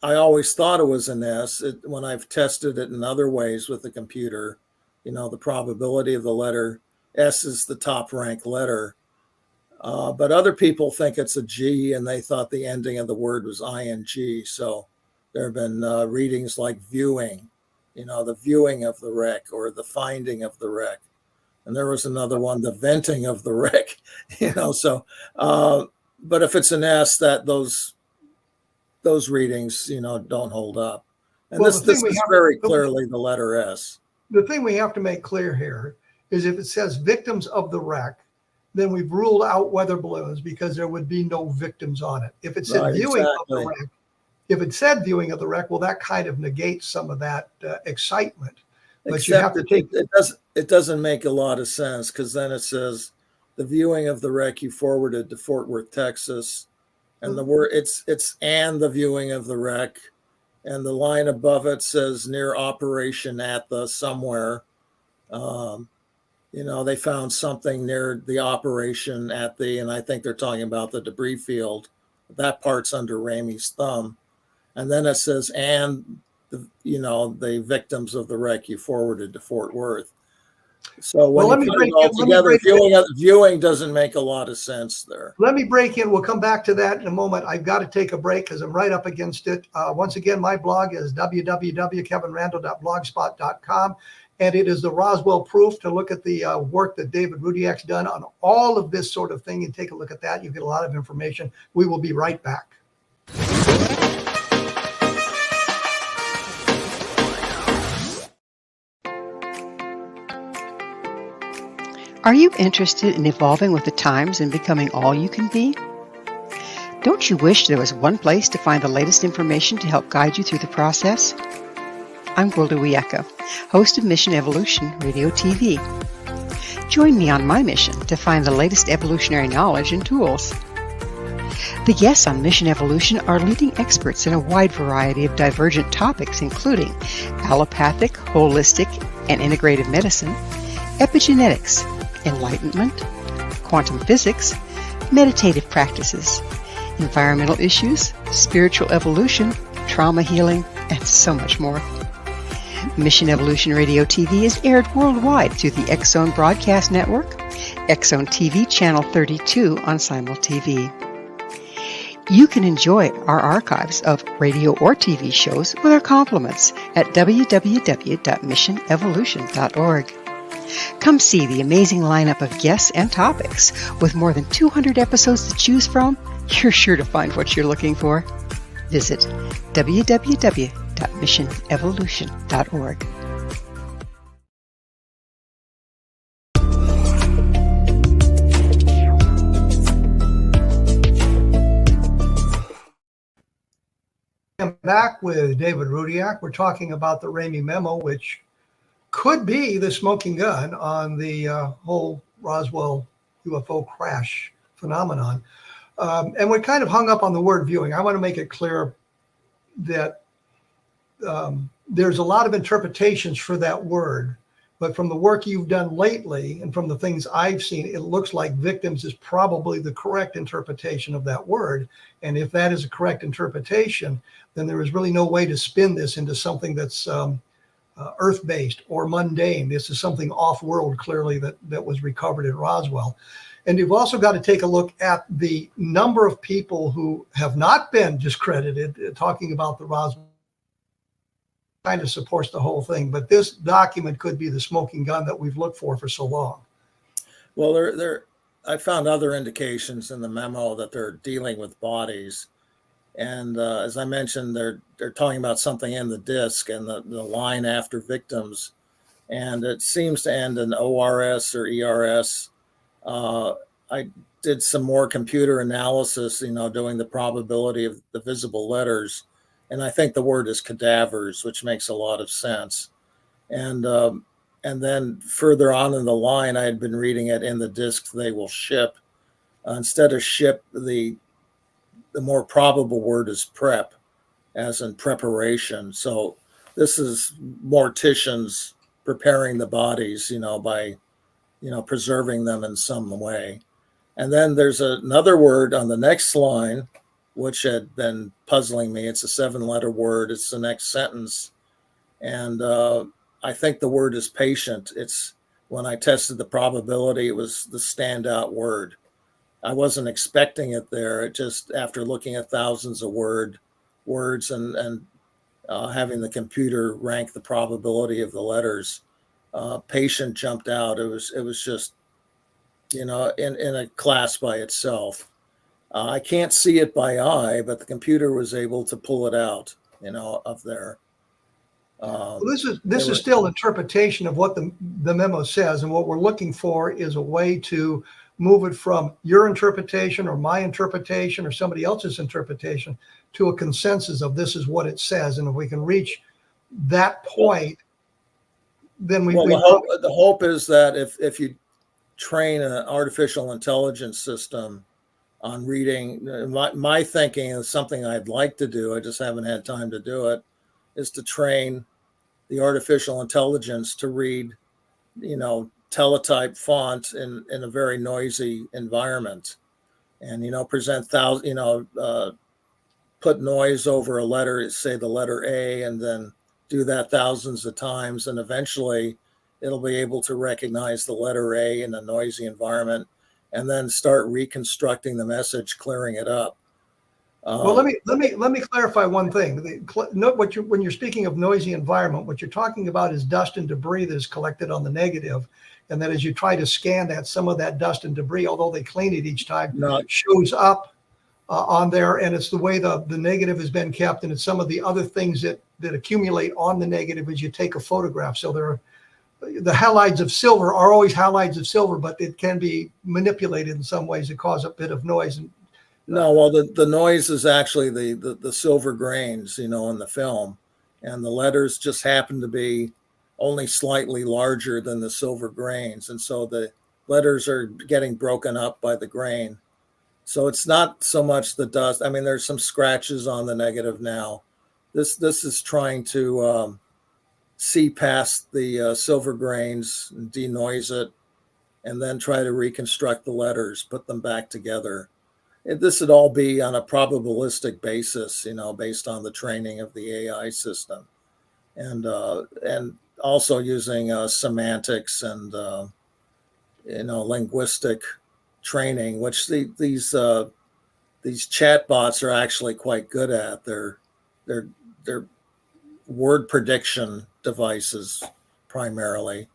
I always thought it was an S. When I've tested it in other ways with the computer, the probability of the letter S is the top ranked letter. But other people think it's a G, and they thought the ending of the word was ing. So there have been readings like viewing, the viewing of the wreck or the finding of the wreck. And there was another one, the venting of the wreck, so, but if it's an S, that those readings, don't hold up. And well, this is very clearly the letter S. The thing we have to make clear here is if it says victims of the wreck, then we've ruled out weather balloons because there would be no victims on it. If it said viewing of the wreck, well, that kind of negates some of that excitement. But except you have to take it doesn't make a lot of sense, because then it says the viewing of the wreck you forwarded to Fort Worth, Texas, and the word it's and the viewing of the wreck, and the line above it says near operation at the somewhere. They found something near the operation at the, and I think they're talking about the debris field. That part's under Ramey's thumb. And then it says, and the victims of the wreck you forwarded to Fort Worth. So when you put it all together, viewing doesn't make a lot of sense there. Let me break in. We'll come back to that in a moment. I've got to take a break because I'm right up against it. Once again, my blog is www.kevinrandle.blogspot.com. And it is the Roswell proof to look at the work that David Rudiak's done on all of this sort of thing. And take a look at that. You get a lot of information. We will be right back. Are you interested in evolving with the times and becoming all you can be? Don't you wish there was one place to find the latest information to help guide you through the process? I'm Gwilda Wiyaka, host of Mission Evolution Radio TV. Join me on my mission to find the latest evolutionary knowledge and tools. The guests on Mission Evolution are leading experts in a wide variety of divergent topics, including allopathic, holistic, and integrative medicine, epigenetics, enlightenment, quantum physics, meditative practices, environmental issues, spiritual evolution, trauma healing, and so much more. Mission Evolution Radio TV is aired worldwide through the X-Zone Broadcast Network, X-Zone TV Channel 32 on Simul TV. You can enjoy our archives of radio or TV shows with our compliments at www.missionevolution.org. Come see the amazing lineup of guests and topics. With more than 200 episodes to choose from, you're sure to find what you're looking for. Visit www.missionevolution.org. I'm back with David Rudiak. We're talking about the Ramey Memo, which could be the smoking gun on the whole Roswell UFO crash phenomenon. And we're kind of hung up on the word viewing. I want to make it clear that there's a lot of interpretations for that word. But from the work you've done lately and from the things I've seen, it looks like victims is probably the correct interpretation of that word. And if that is a correct interpretation, then there is really no way to spin this into something that's earth-based or mundane. This is something off-world, clearly, that was recovered at Roswell. And you've also got to take a look at the number of people who have not been discredited, talking about the Roswell. Kind of supports the whole thing, but this document could be the smoking gun that we've looked for so long. Well, I found other indications in the memo that they're dealing with bodies. And as I mentioned, they're talking about something in the disc and the line after victims. And it seems to end in ORS or ERS. I did some more computer analysis, doing the probability of the visible letters. And I think the word is cadavers, which makes a lot of sense. And then further on in the line, I had been reading it in the disc, they will ship. Instead of ship, the more probable word is prep, as in preparation. So this is morticians preparing the bodies, by, preserving them in some way. And then there's another word on the next line, which had been puzzling me. It's a 7-letter word. It's the next sentence. And I think the word is patient. It's when I tested the probability, it was the standout word. I wasn't expecting it there. It just, after looking at thousands of words and having the computer rank the probability of the letters, patient jumped out. It was just, in a class by itself. I can't see it by eye, but the computer was able to pull it out, up there. Well, this is still interpretation of what the memo says, and what we're looking for is a way to move it from your interpretation or my interpretation or somebody else's interpretation to a consensus of this is what it says. And if we can reach that point, then the hope is that if you train an artificial intelligence system on reading, my thinking is something I'd like to do, I just haven't had time to do it, is to train the artificial intelligence to read, teletype font in a very noisy environment, and present put noise over a letter, say the letter A, and then do that thousands of times, and eventually it'll be able to recognize the letter A in a noisy environment, and then start reconstructing the message, clearing it up. Well, let me clarify one thing. When you're speaking of noisy environment, what you're talking about is dust and debris that is collected on the negative, and that as you try to scan that, some of that dust and debris, although they clean it each time, shows up on there, and it's the way the negative has been kept, and it's some of the other things that accumulate on the negative as you take a photograph. So the halides of silver are always halides of silver, but it can be manipulated in some ways to cause a bit of noise. And No, well, the noise is actually the silver grains, in the film, and the letters just happen to be only slightly larger than the silver grains, and so the letters are getting broken up by the grain. So it's not so much the dust. I mean, there's some scratches on the negative now. This is trying to see past the silver grains, and denoise it, and then try to reconstruct the letters, put them back together. This would all be on a probabilistic basis, based on the training of the AI system, and also using semantics and linguistic training, which these chatbots are actually quite good at. They're word prediction devices primarily,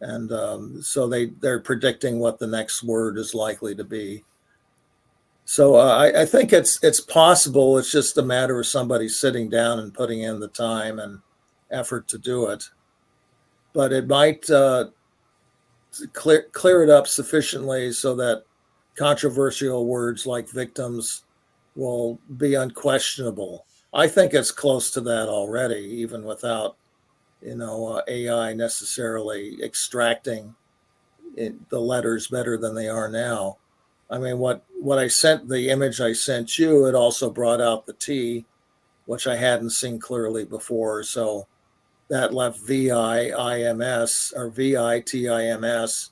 and so they're predicting what the next word is likely to be. So I think it's possible. It's just a matter of somebody sitting down and putting in the time and effort to do it. But it might clear it up sufficiently so that controversial words like victims will be unquestionable. I think it's close to that already, even without AI necessarily extracting the letters better than they are now. I mean, what I sent, the image I sent you, it also brought out the T, which I hadn't seen clearly before. So that left VIIMS or VITIMS,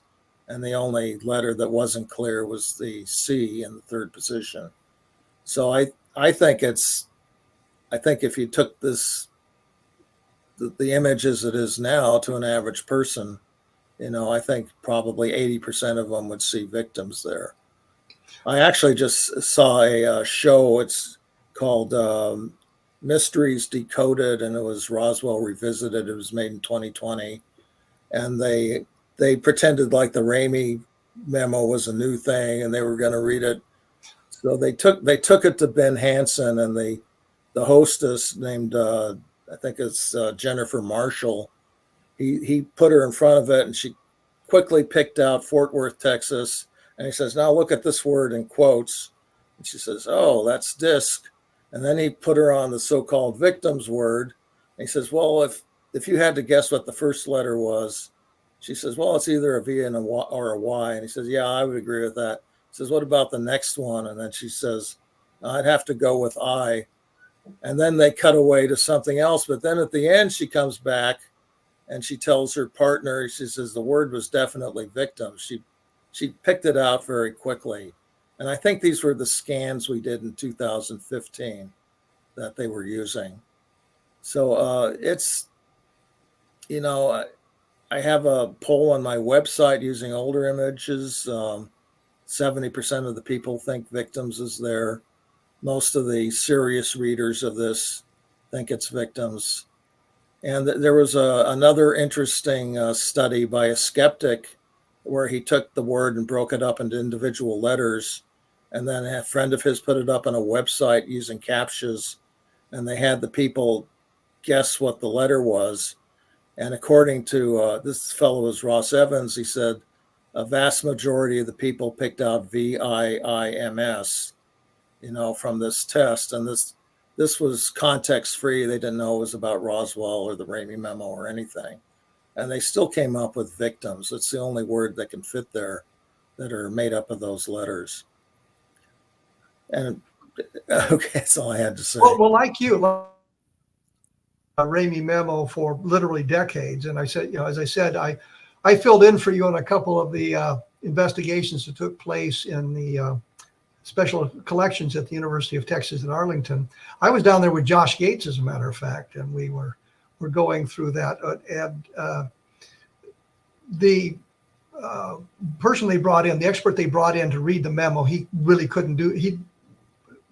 and the only letter that wasn't clear was the C in the third position. So I think if you took the image as it is now to an average person, I think probably 80% of them would see victims there. I actually just saw a show. It's called Mysteries Decoded, and it was Roswell Revisited. It was made in 2020, and they pretended like the Ramey Memo was a new thing, and they were going to read it. So they took it to Ben Hansen, and the hostess named I think it's Jennifer Marshall. He put her in front of it, and she quickly picked out Fort Worth, Texas. And he says, now look at this word in quotes. And she says, oh, that's disc. And then he put her on the so-called victims word. And he says, well, if you had to guess what the first letter was, she says, well, it's either a V and or a Y. And he says, yeah, I would agree with that. He says, what about the next one? And then she says, I'd have to go with I. And then they cut away to something else. But then at the end, she comes back and she tells her partner, she says, the word was definitely victim. She picked it out very quickly. And I think these were the scans we did in 2015 that they were using. So it's, I have a poll on my website using older images. 70% of the people think victims is there. Most of the serious readers of this think it's victims. And there was another interesting study by a skeptic where he took the word and broke it up into individual letters. And then a friend of his put it up on a website using CAPTCHAs, and they had the people guess what the letter was. And according to this fellow was Ross Evans, he said a vast majority of the people picked out VIIMS, from this test. And this was context free. They didn't know it was about Roswell or the Ramey Memo or anything. And they still came up with victims. It's the only word that can fit there that are made up of those letters. And okay, that's all I had to say. Well, like you, Ramey Memo for literally decades. And I said, as I said, I filled in for you on a couple of the investigations that took place in the special collections at the University of Texas at Arlington. I was down there with Josh Gates, as a matter of fact, and we're going through that. And the person they brought in, the expert they brought in to read the memo, he really couldn't do, he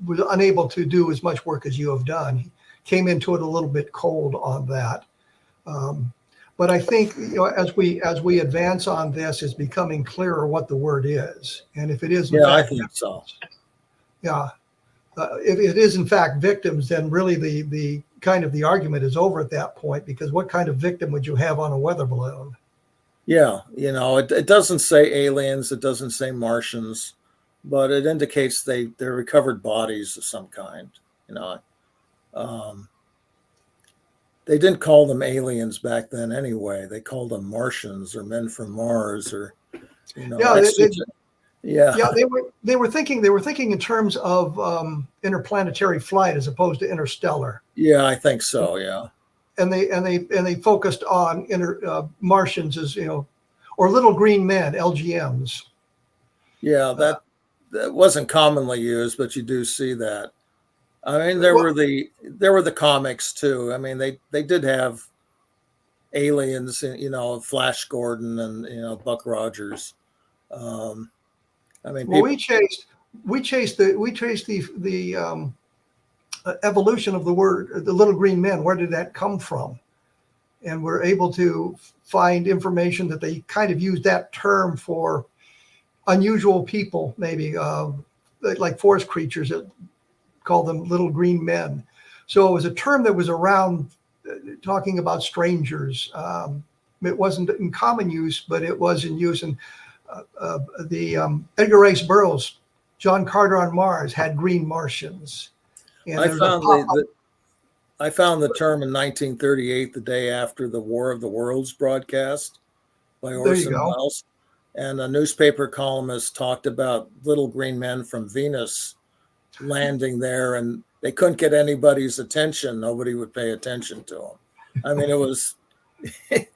was unable to do as much work as you have done. He came into it a little bit cold on that. But I think, as we advance on this, it's becoming clearer what the word is. And if it is, I think so. Yeah. If it is in fact victims, then really the kind of the argument is over at that point, because what kind of victim would you have on a weather balloon? Yeah, it doesn't say aliens, it doesn't say Martians, but it indicates they're recovered bodies of some kind. They didn't call them aliens back then anyway. They called them Martians or men from Mars, or yeah, they were thinking in terms of interplanetary flight as opposed to interstellar. Yeah, I think so. Yeah. And they focused on Martians as, or little green men, LGMs. Yeah, that wasn't commonly used, but you do see that. I mean, there were the comics too. I mean, they did have aliens, Flash Gordon and Buck Rogers. We traced the evolution of the word, the little green men. Where did that come from? And we're able to find information that they kind of used that term for unusual people, maybe like forest creatures that call them little green men. So it was a term that was around talking about strangers. It wasn't in common use, but it was in use. And the Edgar Rice Burroughs, John Carter on Mars, had green Martians. And I found the term in 1938, the day after the War of the Worlds broadcast by Orson Welles. And a newspaper columnist talked about little green men from Venus landing there, and they couldn't get anybody's attention. Nobody would pay attention to them. I mean, it was, it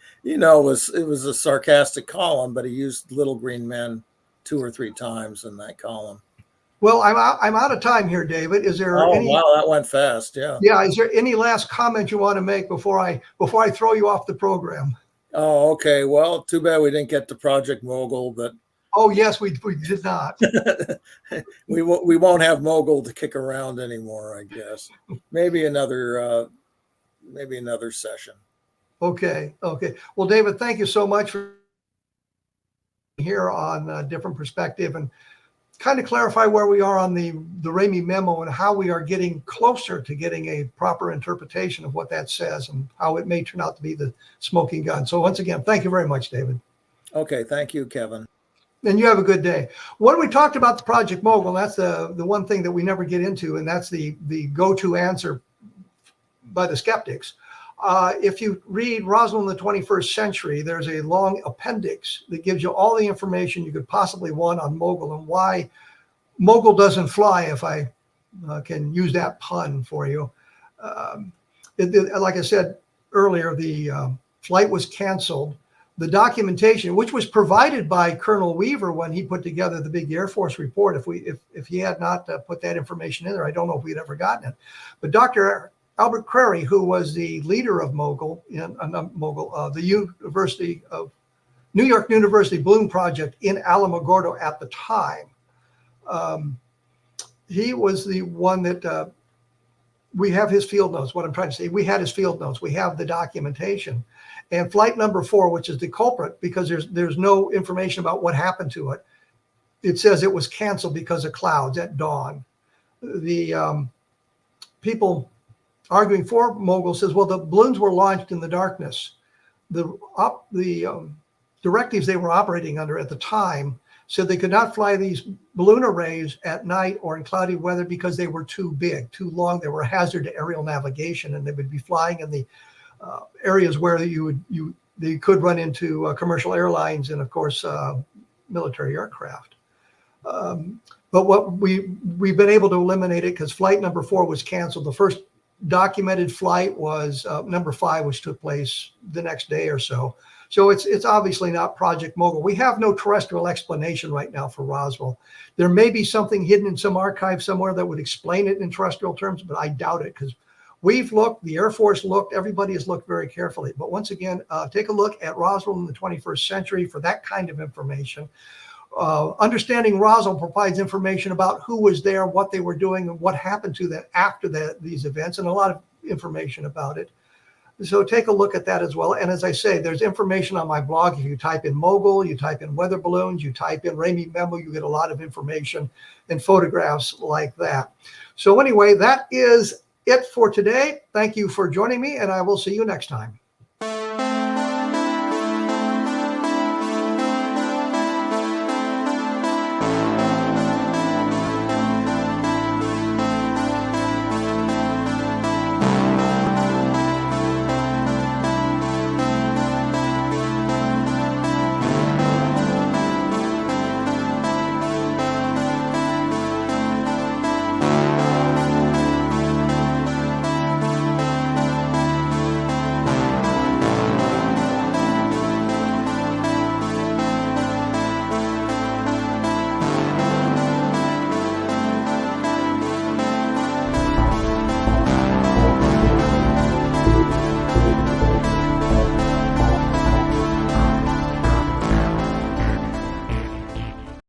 was a sarcastic column, but he used little green men 2 or 3 times in that column. Well, I'm out of time here, David. Is there any? Wow, that went fast. Yeah. Yeah. Is there any last comment you want to make before I throw you off the program? Oh, okay. Well, too bad we didn't get to Project Mogul, but. Oh yes, we did not. we won't have Mogul to kick around anymore, I guess. Maybe another session. Okay. Well, David, thank you so much for here on a different perspective and kind of clarify where we are on the Ramey Memo and how we are getting closer to getting a proper interpretation of what that says and how it may turn out to be the smoking gun. So once again, thank you very much, David. Okay, thank you, Kevin. And you have a good day. When we talked about the Project Mogul, that's the one thing that we never get into, and that's the go-to answer by the skeptics. If you read Roswell in the 21st Century, there's a long appendix that gives you all the information you could possibly want on Mogul and why Mogul doesn't fly, if I can use that pun for you. Like I said earlier, the flight was canceled. The documentation, which was provided by Colonel Weaver when he put together the big Air Force report, if he had not put that information in there, I don't know if we'd ever gotten it. But Dr. Albert Crary, who was the leader of Mogul, the University of New York University Balloon Project in Alamogordo at the time, he was the one that we have his field notes. What I'm trying to say, we had his field notes. We have the documentation. And flight number 4, which is the culprit, because there's no information about what happened to it. It says it was canceled because of clouds at dawn. The people arguing for Mogul says, well, the balloons were launched in the darkness. The directives they were operating under at the time said they could not fly these balloon arrays at night or in cloudy weather because they were too big, too long. They were a hazard to aerial navigation, and they would be flying in the areas where they could run into commercial airlines and, of course, military aircraft. But what we've been able to eliminate it because flight number 4 was canceled. The first documented flight was number 5, which took place the next day or so. So it's obviously not Project Mogul. We have no terrestrial explanation right now for Roswell. There may be something hidden in some archive somewhere that would explain it in terrestrial terms, but I doubt it because we've looked, the Air Force looked, everybody has looked very carefully. But once again, take a look at Roswell in the 21st century for that kind of information. Understanding Roswell provides information about who was there, what they were doing, and what happened to them after these events, and a lot of information about it. So take a look at that as well. And as I say, there's information on my blog. If you type in Mogul, you type in weather balloons, you type in Ramey Memo, you get a lot of information and photographs like that. So anyway, that is it for today. Thank you for joining me, and I will see you next time.